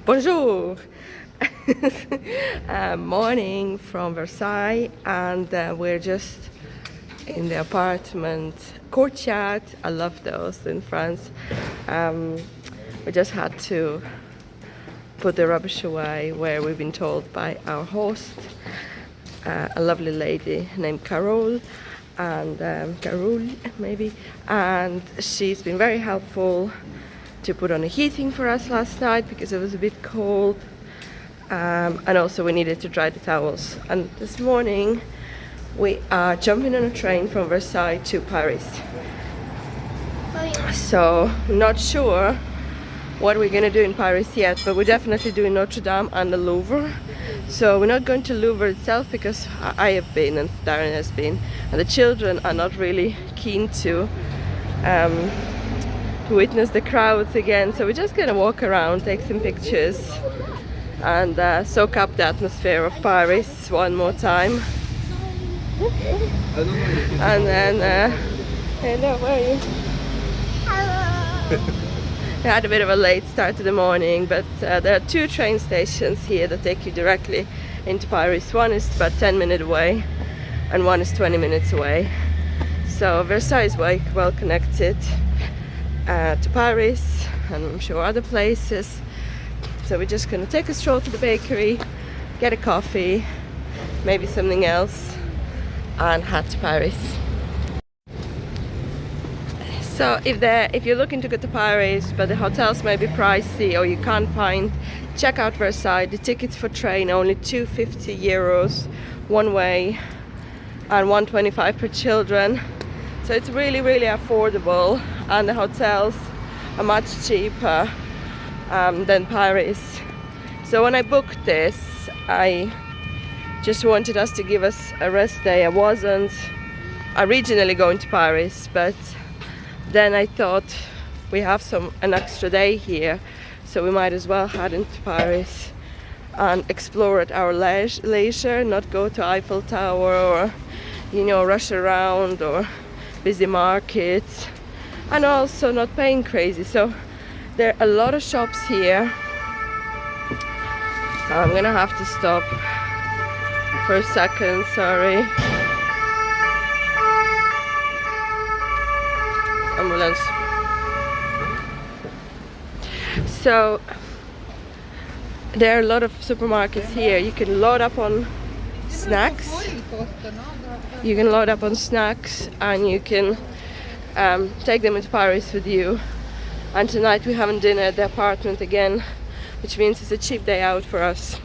Bonjour! Morning from Versailles, and we're just in the apartment courtyard. I love those in France. We just had to put the rubbish away where we've been told by our host, a lovely lady named Carole, and Carole maybe, and she's been very helpful to put on the heating for us last night because it was a bit cold, and also we needed to dry the towels. And this morning we are jumping on a train from Versailles to Paris. So not sure what we're gonna do in Paris yet, but we're definitely doing Notre-Dame and the Louvre. So we're not going to Louvre itself because I have been and Darren has been, and the children are not really keen to witness the crowds again. So we're just gonna walk around, take some pictures, and soak up the atmosphere of Paris one more time. And then, hello, where are you? Hello. We had a bit of a late start to the morning, but there are two train stations here that take you directly into Paris. One is about 10 minutes away, and one is 20 minutes away. So Versailles is well connected to Paris, and I'm sure other places. So we're just gonna take a stroll to the bakery, get a coffee, maybe something else, and head to Paris. So if you're looking to go to Paris but the hotels may be pricey or you can't find, check out Versailles. The tickets for train only €250 one way and €125 per children. So it's really affordable, and the hotels are much cheaper than Paris. So when I booked this, I just wanted us to give us a rest day. I wasn't originally going to Paris, but then I thought we have an extra day here, so we might as well head into Paris and explore at our leisure, not go to Eiffel Tower or rush around or busy markets, and also not paying crazy. So there are a lot of shops here. I'm gonna have to stop for a second, sorry. Ambulance. So there are a lot of supermarkets here. You can load up on snacks. You can load up on snacks, and you can take them into Paris with you. And tonight we're having dinner at the apartment again, which means it's a cheap day out for us.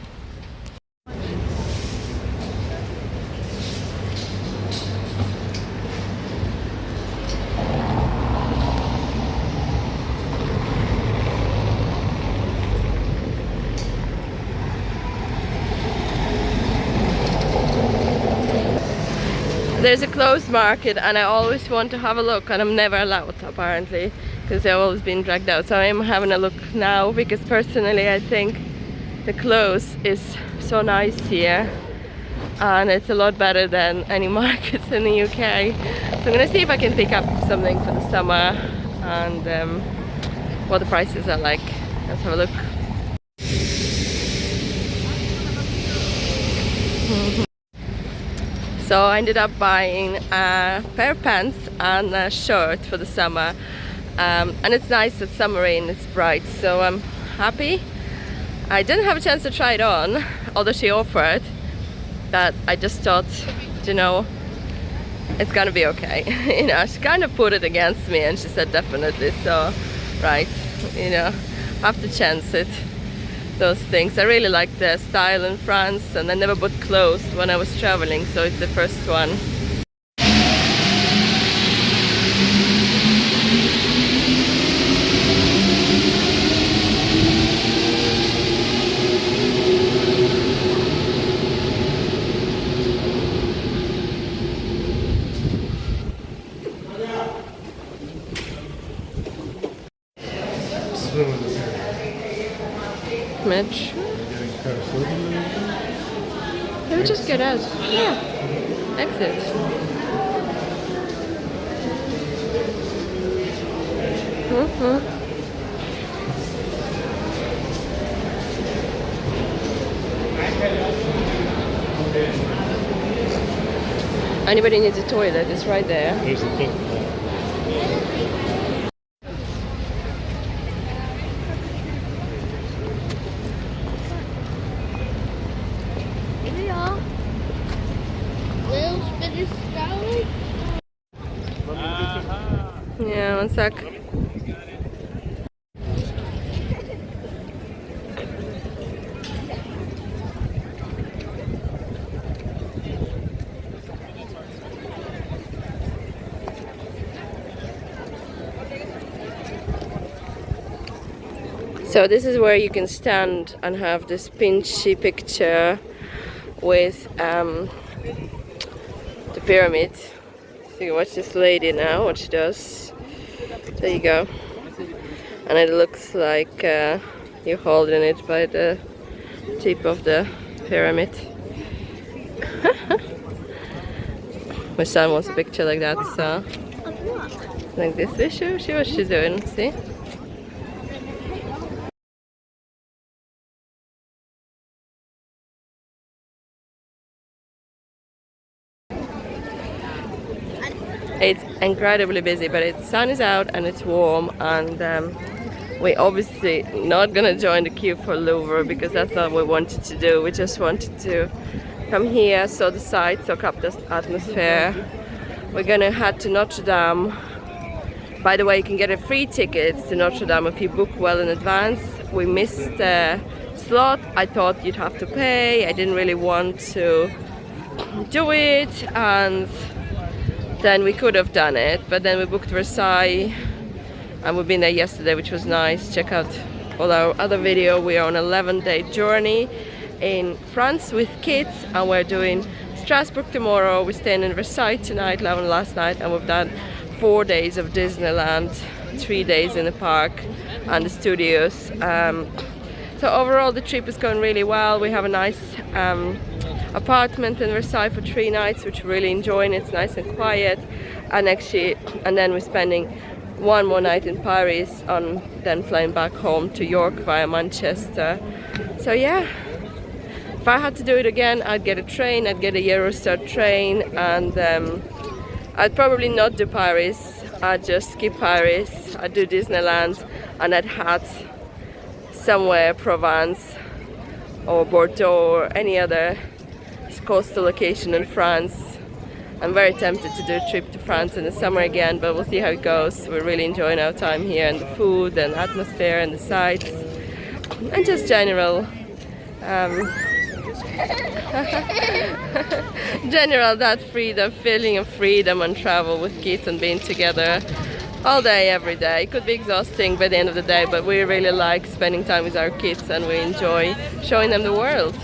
There's a closed market, and I always want to have a look, and I'm never allowed apparently because I've always been dragged out. So I'm having a look now because personally I think the clothes is so nice here, and it's a lot better than any markets in the UK. So I'm gonna see if I can pick up something for the summer and what the prices are like. Let's have a look. So I ended up buying a pair of pants and a shirt for the summer, and it's nice, it's summery and it's bright, so I'm happy. I didn't have a chance to try it on, although she offered, but I just thought, it's gonna be okay. She kind of put it against me, and she said definitely, so right, have to chance it. Those things. I really like the style in France, and I never bought clothes when I was traveling, so it's the first one. Mitch. Let me just get out. Yeah. Exit. Anybody needs a toilet, it's right there. There's the book. Yeah, one sec. So this is where you can stand and have this pinchy picture with the pyramid. So you watch this lady now, what she does. There you go. And it looks like you're holding it by the tip of the pyramid. My son wants a picture like that, so like this. See what she's doing, see? It's incredibly busy, but the sun is out and it's warm, and we're obviously not gonna join the queue for Louvre because that's not what we wanted to do. We just wanted to come here, saw the sights, soak up the atmosphere. We're gonna head to Notre-Dame. By the way, you can get a free ticket to Notre-Dame if you book well in advance. We missed the slot. I thought you'd have to pay. I didn't really want to do it, and then we could have done it, but then we booked Versailles and we've been there yesterday, which was nice. Check out all our other video. We are on an 11-day journey in France with kids, and we're doing Strasbourg tomorrow. We're staying in Versailles tonight, last night, and we've done 4 days of Disneyland, 3 days in the park and the studios. So overall the trip is going really well. We have a nice apartment in Versailles for 3 nights, which we're really enjoying. It's nice and quiet, and then we're spending 1 more night in Paris, then flying back home to York via Manchester. So yeah, if I had to do it again, I'd get a train. I'd get a Eurostar train, and I'd probably not do Paris. I'd just skip Paris. I'd do Disneyland, and I'd head somewhere, Provence or Bordeaux or any other coastal location in France. I'm very tempted to do a trip to France in the summer again, but we'll see how it goes. We're really enjoying our time here, and the food and atmosphere and the sights and just general that freedom, feeling of freedom and travel with kids and being together all day, every day. It could be exhausting by the end of the day, but we really like spending time with our kids, and we enjoy showing them the world.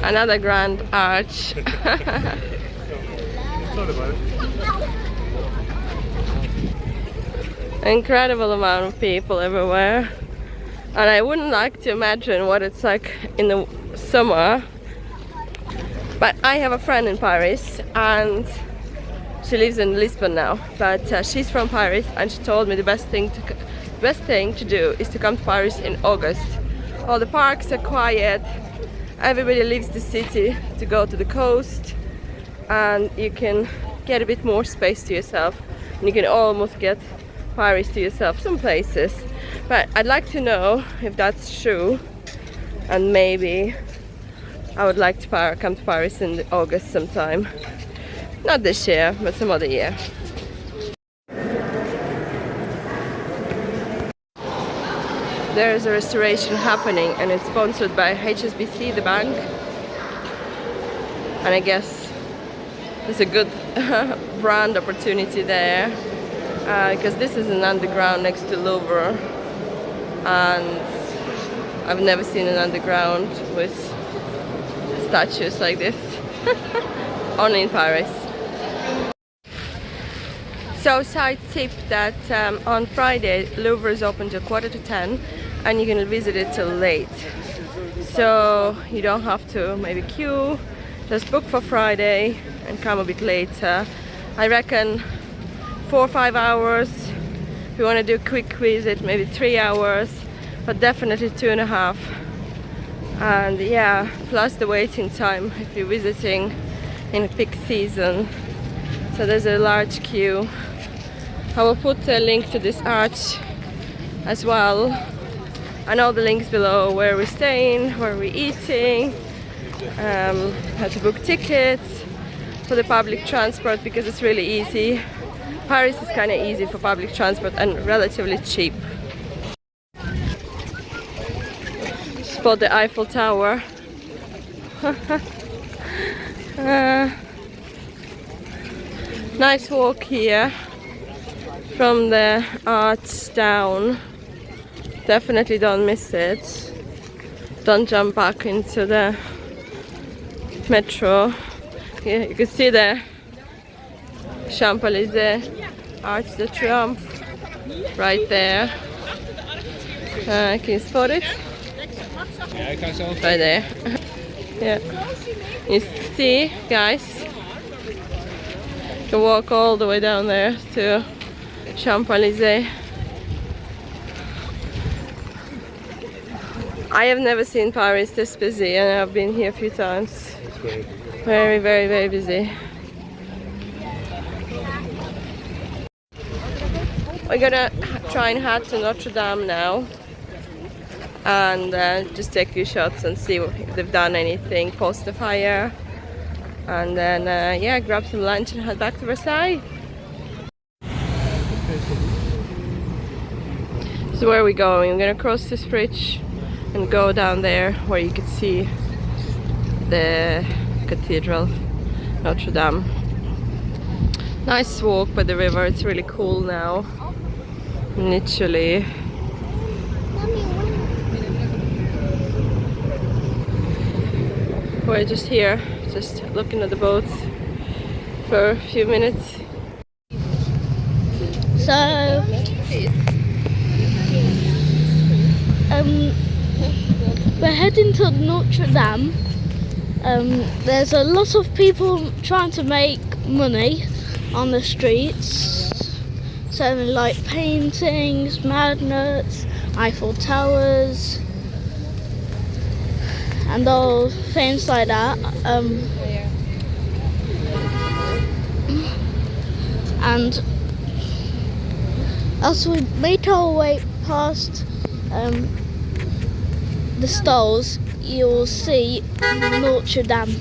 Another grand arch. Incredible amount of people everywhere, and I wouldn't like to imagine what it's like in the summer. But I have a friend in Paris, and she lives in Lisbon now, but she's from Paris, and she told me the best thing to do is to come to Paris in August. All the parks are quiet, everybody leaves the city to go to the coast, and you can get a bit more space to yourself, and you can almost get Paris to yourself some places. But I'd like to know if that's true, and maybe I would like to come to Paris in August sometime. Not this year, but some other year. There is a restoration happening, and it's sponsored by HSBC, the bank. And I guess there's a good brand opportunity there, because this is an underground next to Louvre, and I've never seen an underground with statues like this. Only in Paris. So side tip that on Friday Louvre is open till 9:45, and you can visit it till late, so you don't have to maybe queue. Just book for Friday and come a bit later. I reckon 4 or 5 hours. If you want to do a quick visit, maybe 3 hours, but definitely 2.5 And yeah, plus the waiting time if you're visiting in peak season. So there's a large queue. I will put a link to this arch as well, and all the links below, where we're staying, where we're eating, how to book tickets for the public transport, because it's really easy. Paris is kind of easy for public transport and relatively cheap. Spot the Eiffel Tower. Nice walk here from the arch down. Definitely don't miss it. Don't jump back into the metro. Yeah, you can see the Champs-Élysées, Arc de Triomphe, right there. Can you spot it? Right there. Yeah. You see, guys? You can walk all the way down there to Champs-Élysées. I have never seen Paris this busy, and I've been here a few times. Very, very, very busy. We're gonna try and head to Notre-Dame now, and just take a few shots and see if they've done anything post the fire, and then yeah, grab some lunch and head back to Versailles. So where are we going? We're gonna cross this bridge and go down there where you can see the cathedral, Notre-Dame. Nice walk by the river. It's really cool now. Literally. We're just here, just looking at the boats for a few minutes. So, we're heading to Notre-Dame. There's a lot of people trying to make money on the streets, selling like paintings, magnets, Eiffel Towers, and all things like that. And as we make our way past the stalls, you'll see Notre-Dame.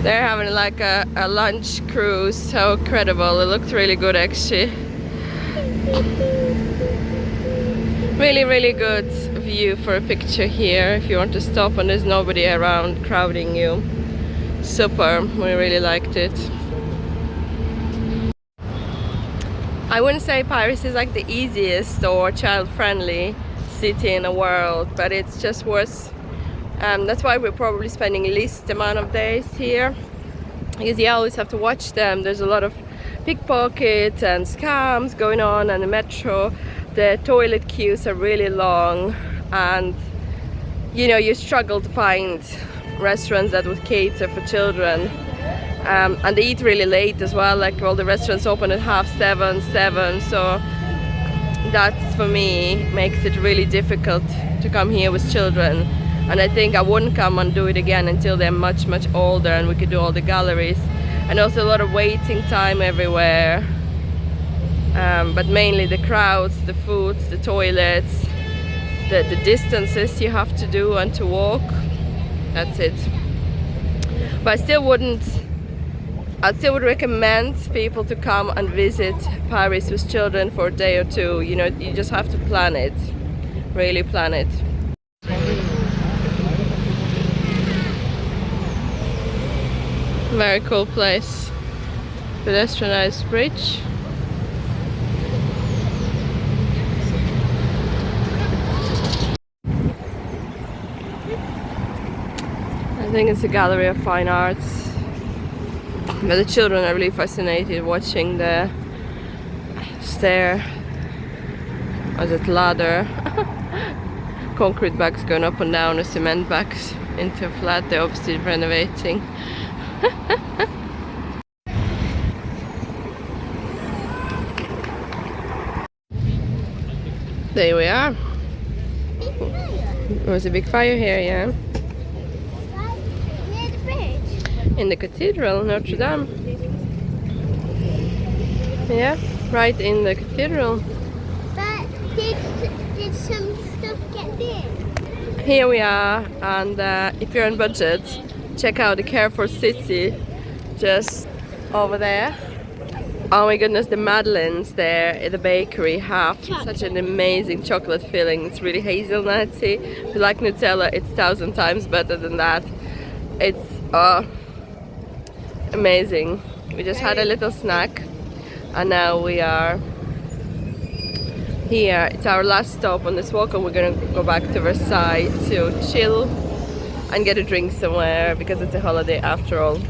They're having like a lunch cruise. So incredible. It looked really good actually. Really, really good view for a picture here if you want to stop and there's nobody around crowding you. Super, we really liked it. I wouldn't say Paris is like the easiest or child-friendly city in the world, but it's just worth. That's why we're probably spending least amount of days here, because you always have to watch them. There's a lot of pickpockets and scams going on in the metro. The toilet queues are really long, and you know, you struggle to find restaurants that would cater for children, and they eat really late as well. Like all the restaurants open at 7:30, so that for me makes it really difficult to come here with children. And I think I wouldn't come and do it again until they're much older and we could do all the galleries. And also a lot of waiting time everywhere, but mainly the crowds, the food, the toilets, the distances you have to do and to walk. That's it. But I still would recommend people to come and visit Paris with children for a day or two. You know, you just have to plan it, really plan it. Very cool place. Pedestrianized bridge. I think it's a gallery of fine arts. But the children are really fascinated watching the stair, or is it ladder, concrete bags going up and down, or cement bags into a flat. They're obviously renovating. There we are. There was a big fire here, yeah. Near the bridge. In the cathedral, Notre-Dame. Yeah, right in the cathedral. But did some stuff get there? Here we are, and if you're on budget, check out the Carrefour City, just over there. Oh my goodness, the madeleines there at the bakery have such an amazing chocolate filling. It's really hazelnutty. If you like Nutella, it's 1,000 times better than that. It's amazing. We just had a little snack, and now we are here. It's our last stop on this walk, and we're gonna go back to Versailles to chill and get a drink somewhere, because it's a holiday after all.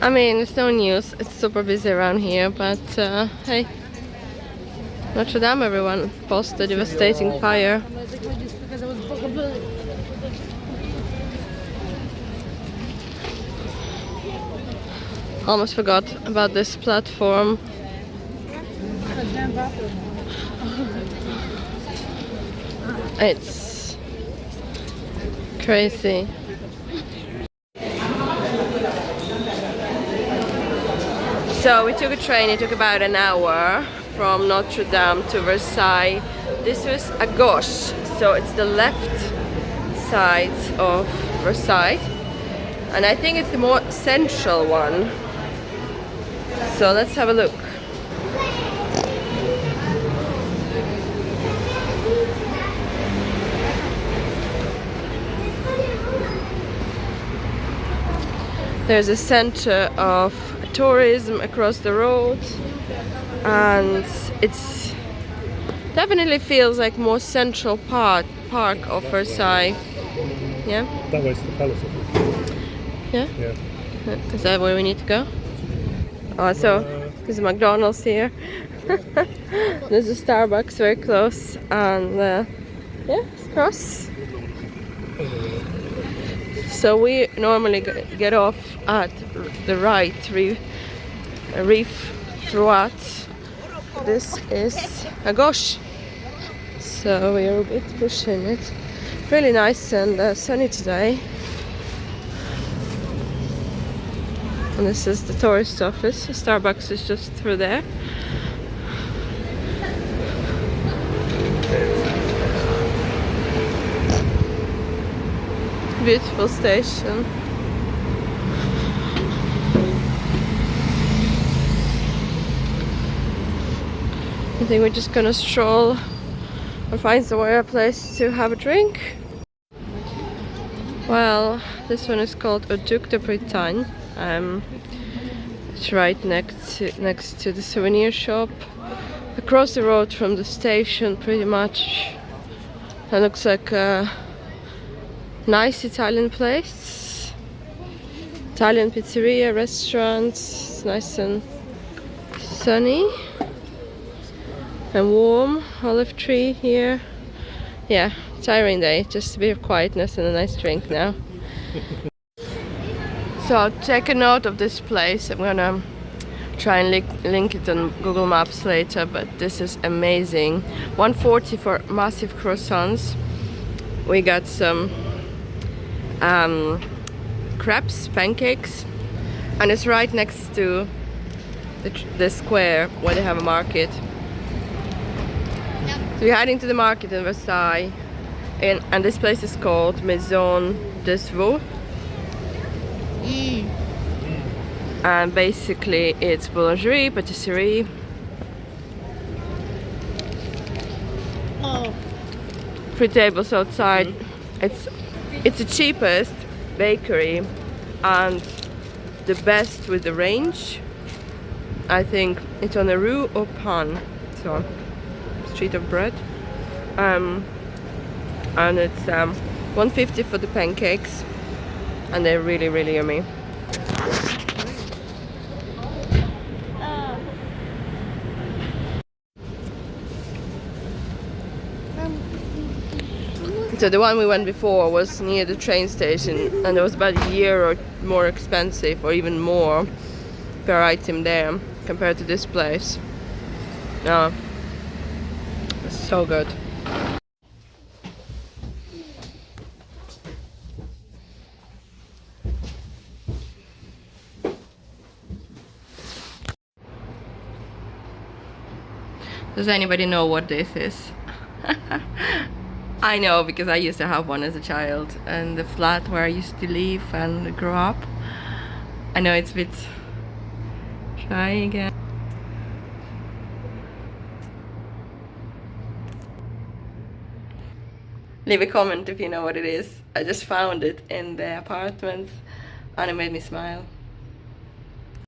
I mean, it's no news. It's super busy around here, but hey, Notre-Dame, everyone, post the devastating fire. Almost forgot about this platform. It's crazy. So we took a train. It took about an hour from Notre-Dame to Versailles. This was à gauche, so it's the left side of Versailles, and I think it's the more central one. So let's have a look. There's a center of tourism across the road, and it's definitely feels like more central park of Versailles. Yeah? That way's the palace, I think. Yeah? Yeah. Is that where we need to go? Oh, so there's a McDonald's here. There's a Starbucks very close, and yeah, it's across. So we normally get off at the right reef droite. This is à gauche, so we are a bit pushing it. Really nice and sunny today. And this is the tourist office. Starbucks is just through there. Beautiful station. I think we're just gonna stroll and find somewhere a place to have a drink. Well, this one is called Duc de Bretagne. It's right next to the souvenir shop, across the road from the station, pretty much. It looks like a nice Italian place, Italian pizzeria, restaurant. It's nice and sunny and warm. Olive tree here. Yeah, tiring day, just a bit of quietness and a nice drink now. So I'll take a note of this place. I'm gonna try and link it on Google Maps later, but this is amazing. 140 for massive croissants. We got some crepes, pancakes, and it's right next to the square where they have a market. So we're heading to the market in Versailles, and this place is called Maison des Vaux. And basically it's boulangerie, patisserie. Free tables outside. It's the cheapest bakery and the best with the range. I think it's on the Rue aux Pains, so street of bread. And it's 150 for the pancakes, and they're really, really yummy. So the one we went before was near the train station, and it was about €1 more expensive, or even more per item there compared to this place. No, it's so good. Does anybody know what this is? I know, because I used to have one as a child, and the flat where I used to live and grow up. I know it's a bit... Try again. Leave a comment if you know what it is. I just found it in the apartment and it made me smile.